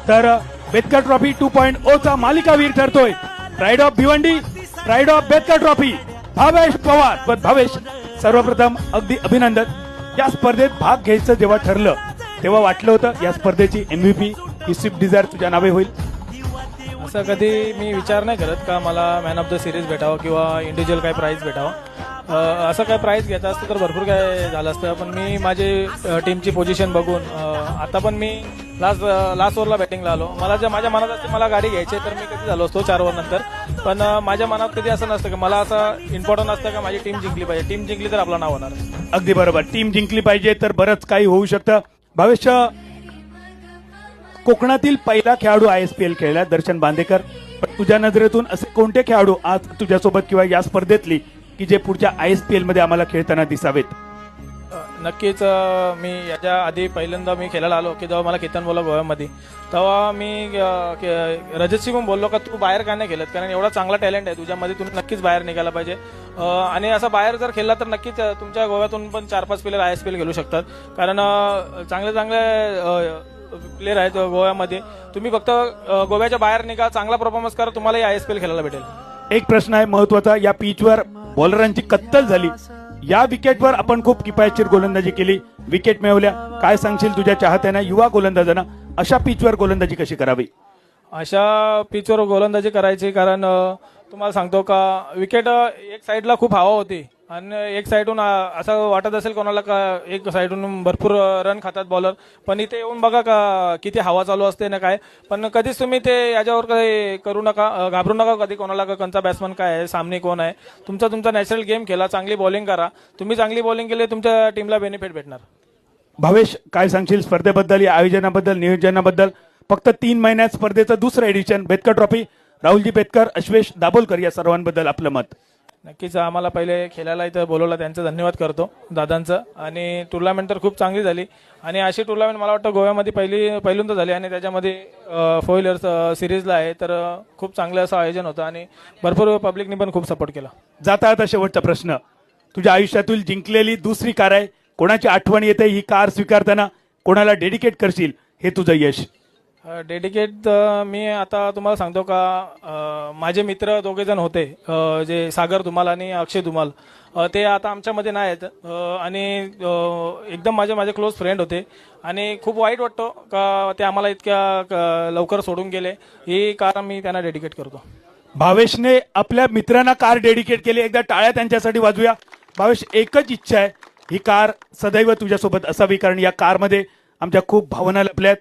तर Bethcar trophy 2.0 चा मालिकावीर ठरतोय pride of Bhiwandi, pride of Betkar trophy Bhavesh Pawar. पण भावेश, सर्वप्रथम अगदी अभिनंदन. या स्पर्धेत भाग घ्यायचं जेव्हा ठरलं तेव्हा वाटलं होतं या स्पर्धेची MVP ही स्विफ्ट डिझायर तुझ्या नावे होईल? असं कधी मी विचार नाही करत का मला मॅन ऑफ द सिरीज भेटावं किंवा इंडिव्हिज्युअल काय प्राईज भेटावं. असं काय प्राईज घेता असतं तर भरपूर काय झालं असतं. पण मी माझी टीमची पोझिशन बघून आता पण मी लास्ट ओव्हरला बॅटिंगला आलो. मला जर माझ्या मनात असते मला गाडी घ्यायची तर मी कधी झालो असतो 4 ओव्हर नंतर. पण माझ्या मनात कधी असं नसतं की मला असं इम्पॉर्टंट असतं का माझी टीम जिंकली पाहिजे. टीम जिंकली तर आपलं नाव होणार. अगदी बरोबर, टीम जिंकली पाहिजे तर बरंच काही होऊ शकतं. भावेश, कोकणातील पहिला खेळाडू ISPL खेळला दर्शन बांदेकर. पण तुझ्या नजरेतून असे कोणते खेळाडू आज तुझ्यासोबत किंवा या स्पर्धेतली की जे पुढच्या ISPL मध्ये आम्हाला खेळताना दिसावेत? नक्कीच मी याच्या आधी पहिल्यांदा मी खेळायला आलो की जेव्हा मला केतन बोलला गोव्यामध्ये, तेव्हा मी रजत सिंग बोललो का तू बाहेर का नाही खेळत, कारण एवढा चांगला टॅलेंट आहे तुझ्यामध्ये, तू नक्कीच बाहेर निघायला पाहिजे. आणि असं बाहेर जर खेळला तर नक्कीच तुमच्या गोव्यातून पण 4-5 प्लेयर ISPL खेळू शकतात. कारण चांगले प्लेयर आहेत गोव्यामध्ये. तुम्ही फक्त गोव्याच्या बाहेर निघा, चांगला परफॉर्मन्स करा, तुम्हाला ISPL खेळायला भेटेल. एक प्रश्न आहे महत्वाचा, या पिचवर बॉलरांची कत्तल झाली. या विकेटवर आपण खूप किफायतशीर गोलंदाजी केली, विकेट मिळवल्या. काय सांगशील तुझ्या चाहत्यांना, युवा गोलंदाजांना अशा पिचवर गोलंदाजी कशी करावी? अशा पिचवर गोलंदाजी करायची, कारण तुम्हाला सांगतो का विकेट एक साईडला खूप हवा होती आणि एक साईडून असं वाटत असेल कोणाला का एक साईडून भरपूर रन खातात बॉलर, पण इथे येऊन बघा का किती हवा चालू असते ना काय. पण कधीच तुम्ही ते याच्यावर काही करू नका, घाबरू नका कधी कोणाला का कोणता बॅट्समन काय आहे, सामने कोण आहे. तुमचा नॅचरल गेम खेळा, चांगली बॉलिंग करा. तुम्ही चांगली बॉलिंग केली तुमच्या टीमला बेनिफिट भेटणार. भावेश, काय सांगशील स्पर्धेबद्दल, या आयोजनाबद्दल, नियोजनाबद्दल? फक्त 3 महिन्यात स्पर्धेचं दुसरं addition, Bethcar trophy. Rahulji Bethcar, अश्वेश Dabholkar या सर्वांबद्दल आपलं मत? नक्कीच आम्हाला पहिले खेळायला इथं बोलवलं त्यांचं धन्यवाद करतो दादांचं. आणि टुर्नामेंट तर खूप चांगली झाली आणि अशी टुर्नामेंट मला वाटतं गोव्यामध्ये पहिल्यांदा झाली आणि त्याच्यामध्ये 4 इयर्स सिरीजला आहे. तर खूप चांगलं असं आयोजन होतं आणि भरपूर पब्लिकनी पण खूप सपोर्ट केला. जाता आता शेवटचा प्रश्न, तुझ्या आयुष्यातील जिंकलेली दुसरी कार आहे, कोणाची आठवण येते ही कार स्वीकारताना? कोणाला डेडिकेट करशील हे तुझं यश? डेडिकेट मी आता तुम्हाला सांगतो का माझे मित्र 2 जण होते, जे सागर धुमाल आणि अक्षय धुमाल, ते आता आमच्यामध्ये नाही आहेत. आणि एकदम माझे क्लोज फ्रेंड होते आणि खूप वाईट वाटतो का ते आम्हाला इतक्या लवकर सोडून गेले. ही कार मी त्यांना डेडिकेट करतो. भावेशने आपल्या मित्रांना कार डेडिकेट केली, एकदा टाळ्या त्यांच्यासाठी वाजूया. भावेश, एकच इच्छा आहे, ही कार सदैव तुझ्यासोबत असावी, कारण या कारमध्ये आमच्या खूप भावना लपल्यात.